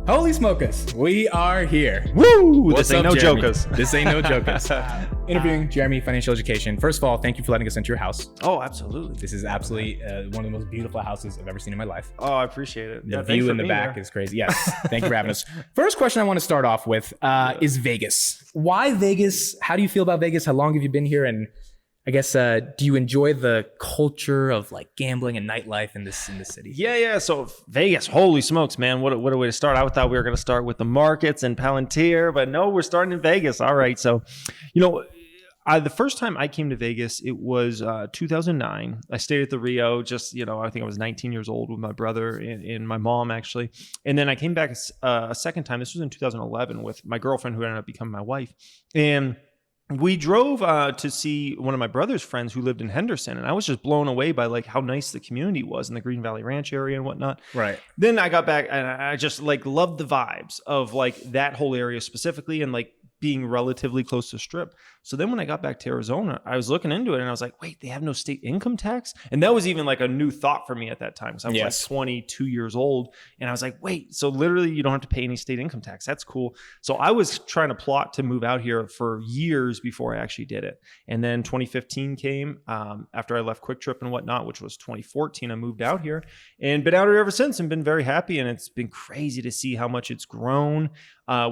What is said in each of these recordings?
Holy smokers, we are here. Woo! What's This ain't up, no Jeremy? jokers. This ain't no jokers. Interviewing Jeremy, Financial Education. First of all, thank you for letting us into your house. Oh, absolutely. This is absolutely one of the most beautiful houses I've ever seen in my life. Oh, I appreciate it. The view in the back is crazy. Yes, thank you for having us. First question I want to start off with is Vegas. Why Vegas? How do you feel about Vegas? How long have you been here? And I guess, do you enjoy the culture of like gambling and nightlife in this city? Yeah. So Vegas, holy smokes, man. What a way to start. I thought we were going to start with the markets and Palantir, but no, we're starting in Vegas. All right. So, the first time I came to Vegas, it was 2009. I stayed at the Rio, I think I was 19 years old with my brother and my mom, actually. And then I came back a second time. This was in 2011 with my girlfriend who ended up becoming my wife. And we drove to see one of my brother's friends who lived in Henderson, and I was just blown away by like how nice the community was in the Green Valley Ranch area and whatnot. Right. Then I got back and I just like loved the vibes of like that whole area specifically and like being relatively close to Strip. So then when I got back to Arizona, I was looking into it and I was like, wait, they have no state income tax? And that was even like a new thought for me at that time. Because I was like 22 years old. And I was like, wait, so literally you don't have to pay any state income tax. That's cool. So I was trying to plot to move out here for years before I actually did it. And then 2015 came after I left Quick Trip and whatnot, which was 2014. I moved out here and been out here ever since and been very happy. And it's been crazy to see how much it's grown.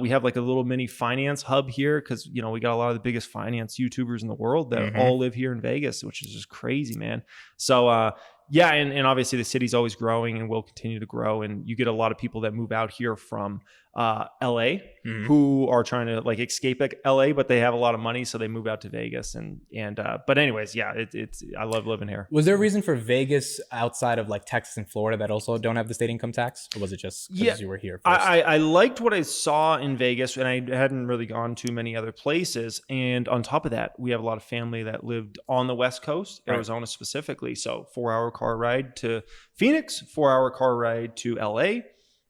We have like a little mini finance hub here because, we got a lot of the biggest finance YouTubers in the world that all live here in Vegas, which is just crazy, man. So, and obviously the city's always growing and will continue to grow. And you get a lot of people that move out here from LA who are trying to like escape LA, but they have a lot of money. So they move out to Vegas. But anyways, I love living here. Was there a reason for Vegas outside of like Texas and Florida that also don't have the state income tax? Or was it just because you were here first? I liked what I saw in Vegas and I hadn't really gone to many other places. And on top of that, we have a lot of family that lived on the West Coast, Arizona specifically. So 4-hour car ride to Phoenix, 4-hour car ride to LA.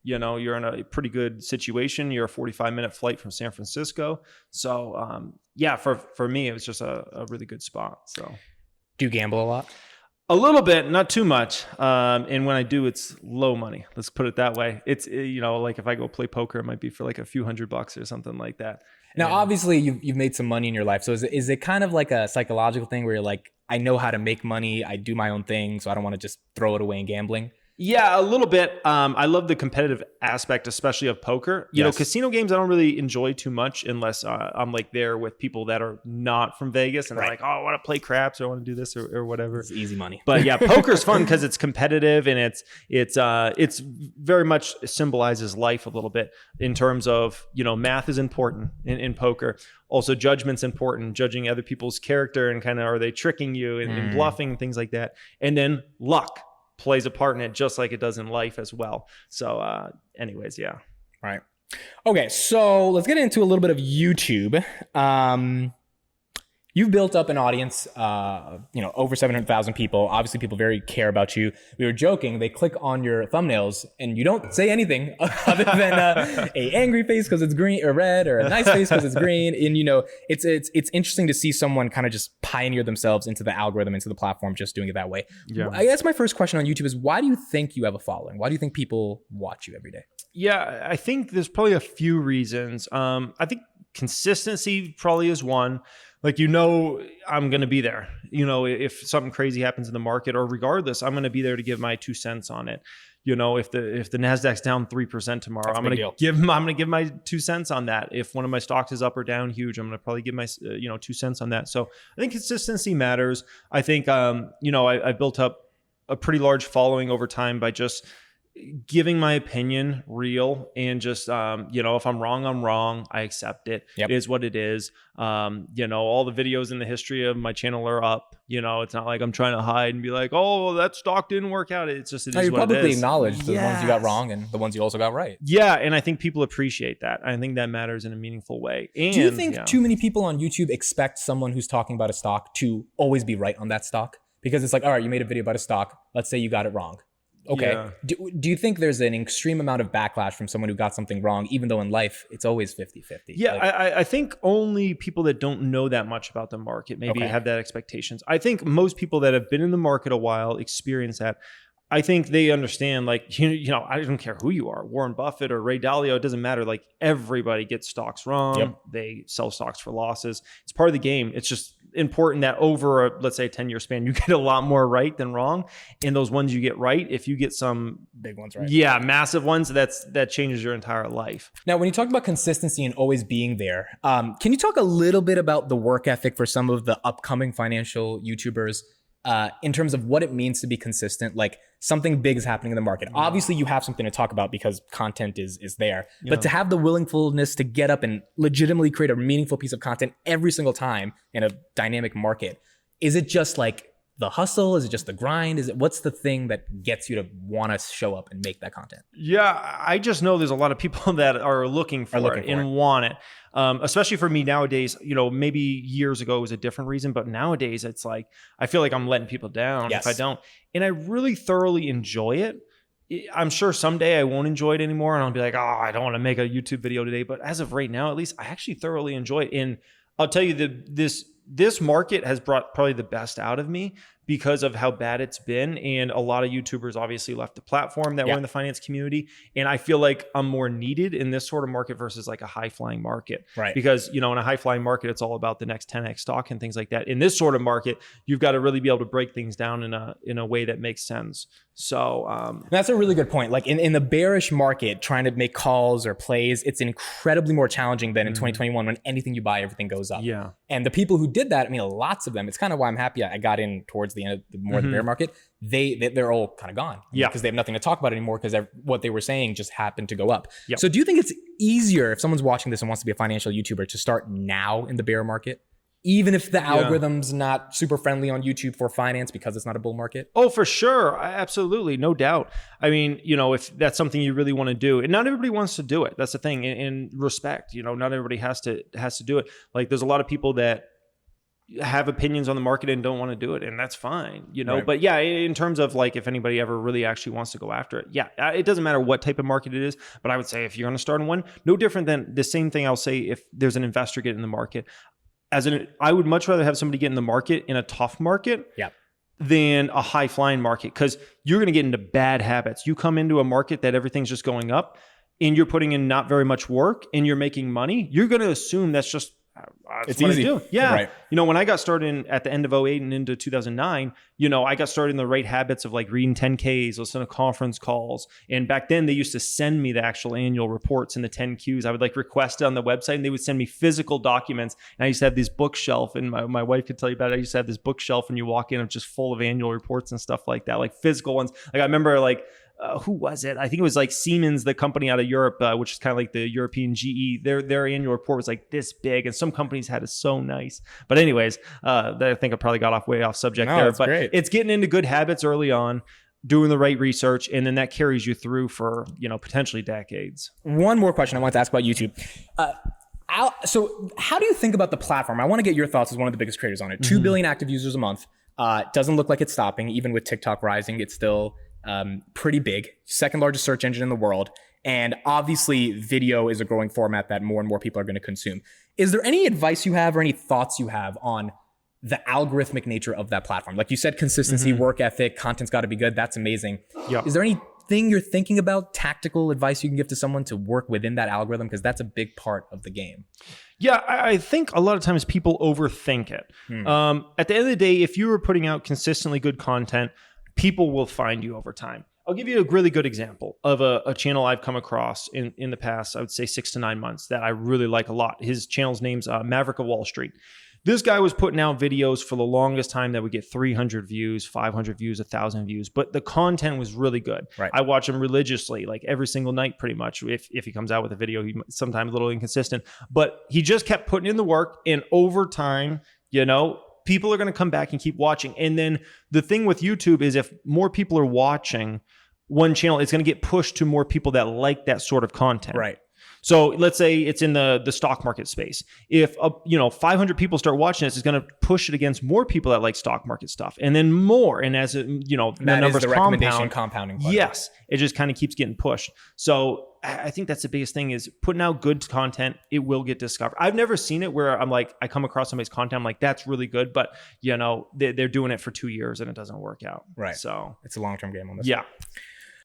You're in a pretty good situation. You're a 45-minute flight from San Francisco. So, for me, it was just a really good spot. So, do you gamble a lot? A little bit, not too much. And when I do, it's low money. Let's put it that way. It's, like if I go play poker, it might be for like a few $100 or something like that. Now, obviously, you've made some money in your life. So is it kind of like a psychological thing where you're like, I know how to make money. I do my own thing. So I don't want to just throw it away in gambling? Yeah, a little bit. I love the competitive aspect, especially of poker. Casino games I don't really enjoy too much unless I'm like there with people that are not from Vegas and they're like, oh, I want to play craps or I want to do this or whatever. It's easy money. But yeah, poker's fun because it's competitive and it's very much symbolizes life a little bit in terms of, math is important in poker. Also, judgment's important, judging other people's character and kind of are they tricking you and bluffing and things like that. And then luck plays a part in it just like it does in life as well. So anyways, yeah. Right. Okay, so let's get into a little bit of YouTube. You've built up an audience, over 700,000 people. Obviously, people very care about you. We were joking. They click on your thumbnails and you don't say anything other than a angry face because it's green or red or a nice face because it's green. And, it's interesting to see someone kind of just pioneer themselves into the algorithm, into the platform, just doing it that way. Yeah. I guess my first question on YouTube is, why do you think you have a following? Why do you think people watch you every day? Yeah, I think there's probably a few reasons. I think consistency probably is one. Like, I'm going to be there. If something crazy happens in the market or regardless, I'm going to be there to give my 2 cents on it. If the Nasdaq's down 3% tomorrow, I'm going to give my 2 cents on that. If one of my stocks is up or down huge, I'm going to probably give my 2 cents on that. So I think consistency matters. I think I built up a pretty large following over time by just giving my opinion real and just, if I'm wrong, I'm wrong. I accept it. Yep. It is what it is. All the videos in the history of my channel are up. It's not like I'm trying to hide and be like, oh, that stock didn't work out. It's just, it is what it is. You publicly acknowledge the ones you got wrong and the ones you also got right. Yeah. And I think people appreciate that. I think that matters in a meaningful way. And, do you think too many people on YouTube expect someone who's talking about a stock to always be right on that stock? Because it's like, all right, you made a video about a stock. Let's say you got it wrong. Okay. Yeah. Do you think there's an extreme amount of backlash from someone who got something wrong, even though in life it's always 50-50? Yeah, I think only people that don't know that much about the market maybe have that expectations. I think most people that have been in the market a while experience that. I think they understand, like, you know, I don't care who you are, Warren Buffett or Ray Dalio, it doesn't matter. Like, everybody gets stocks wrong. Yep. They sell stocks for losses. It's part of the game. It's just important that over a, let's say, a 10-year span, you get a lot more right than wrong. And those ones you get right, if you get some big ones, right? Yeah, massive ones, that changes your entire life. Now, when you talk about consistency and always being there, can you talk a little bit about the work ethic for some of the upcoming financial YouTubers in terms of what it means to be consistent? Like, something big is happening in the market. Obviously, you have something to talk about because content is there. Yeah. But to have the willingfulness to get up and legitimately create a meaningful piece of content every single time in a dynamic market, is it just like the hustle? Is it just the grind? What's the thing that gets you to want to show up and make that content? Yeah, I just know there's a lot of people that are looking for it and want it. Especially for me nowadays, you know, maybe years ago it was a different reason, but nowadays it's like, I feel like I'm letting people down if I don't. And I really thoroughly enjoy it. I'm sure someday I won't enjoy it anymore and I'll be like, oh, I don't want to make a YouTube video today. But as of right now, at least I actually thoroughly enjoy it. And I'll tell you that this market has brought probably the best out of me because of how bad it's been. And a lot of YouTubers obviously left the platform that were in the finance community. And I feel like I'm more needed in this sort of market versus like a high flying market. Right. Because, you know, in a high flying market, it's all about the next 10x stock and things like that. In this sort of market, you've got to really be able to break things down in a way that makes sense. So that's a really good point. Like in the bearish market, trying to make calls or plays, it's incredibly more challenging than in 2021 when anything you buy, everything goes up. Yeah. And the people who did that, I mean, lots of them, it's kind of why I'm happy I got in towards the end of the bear market. They're all kind of gone. Yeah. Because they have nothing to talk about anymore because what they were saying just happened to go up. Yep. So do you think it's easier if someone's watching this and wants to be a financial YouTuber to start now in the bear market? Even if the algorithm's not super friendly on YouTube for finance because it's not a bull market? Oh, for sure. Absolutely. No doubt. I mean, you know, if that's something you really want to do, and not everybody wants to do it. That's the thing. In respect, you know, not everybody has to do it. Like, there's a lot of people that have opinions on the market and don't want to do it, and that's fine, you know. Right. But yeah, in terms of like, if anybody ever really actually wants to go after it, yeah, it doesn't matter what type of market it is. But I would say if you're going to start in one, no different than the same thing I'll say if there's an investor get in the market. I would much rather have somebody get in the market in a tough market than a high flying market, because you're going to get into bad habits. You come into a market that everything's just going up and you're putting in not very much work and you're making money. You're going to assume that's just it's what easy. I do. Yeah. Right. You know, when I got started at the end of 2008 and into 2009, you know, I got started in the right habits of like reading 10Ks, listening to conference calls. And back then they used to send me the actual annual reports and the 10Qs. I would like request it on the website and they would send me physical documents. And I used to have this bookshelf, and my wife could tell you about it. I used to have this bookshelf and you walk in, it's just full of annual reports and stuff like that, like physical ones. Like I remember like, who was it? I think it was like Siemens, the company out of Europe, which is kind of like the European GE. Their annual report was like this big, and some companies had it so nice. But anyways, I think I probably got way off subject there. But great. It's getting into good habits early on, doing the right research, and then that carries you through for, you know, potentially decades. One more question I want to ask about YouTube. So how do you think about the platform? I want to get your thoughts as one of the biggest creators on it. 2 billion active users a month. Doesn't look like it's stopping. Even with TikTok rising, it's still pretty big, second largest search engine in the world. And obviously video is a growing format that more and more people are going to consume. Is there any advice you have or any thoughts you have on the algorithmic nature of that platform? Like you said, consistency, work ethic, content's got to be good. That's amazing. Yep. Is there anything you're thinking about, tactical advice you can give to someone to work within that algorithm? Because that's a big part of the game. Yeah, I think a lot of times people overthink it. At the end of the day, if you are putting out consistently good content, people will find you over time. I'll give you a really good example of a channel I've come across in the past, I would say 6 to 9 months, that I really like a lot. His channel's name's Maverick of Wall Street. This guy was putting out videos for the longest time that would get 300 views, 500 views, 1,000 views, but the content was really good. Right. I watch him religiously, like every single night pretty much. If he comes out with a video, he's sometimes a little inconsistent, but he just kept putting in the work, and over time, you know, people are going to come back and keep watching. And then the thing with YouTube is if more people are watching one channel, it's going to get pushed to more people that like that sort of content. Right. So let's say it's in the stock market space. If 500 people start watching this, it's going to push it against more people that like stock market stuff, and then more. And as it, the numbers compounding. Yes, it just kind of keeps getting pushed. So I think that's the biggest thing is putting out good content. It will get discovered. I've never seen it where I'm like, I come across somebody's content, I'm like, that's really good. But, you know, they're doing it for 2 years and it doesn't work out. Right. So it's a long-term game on this. Yeah.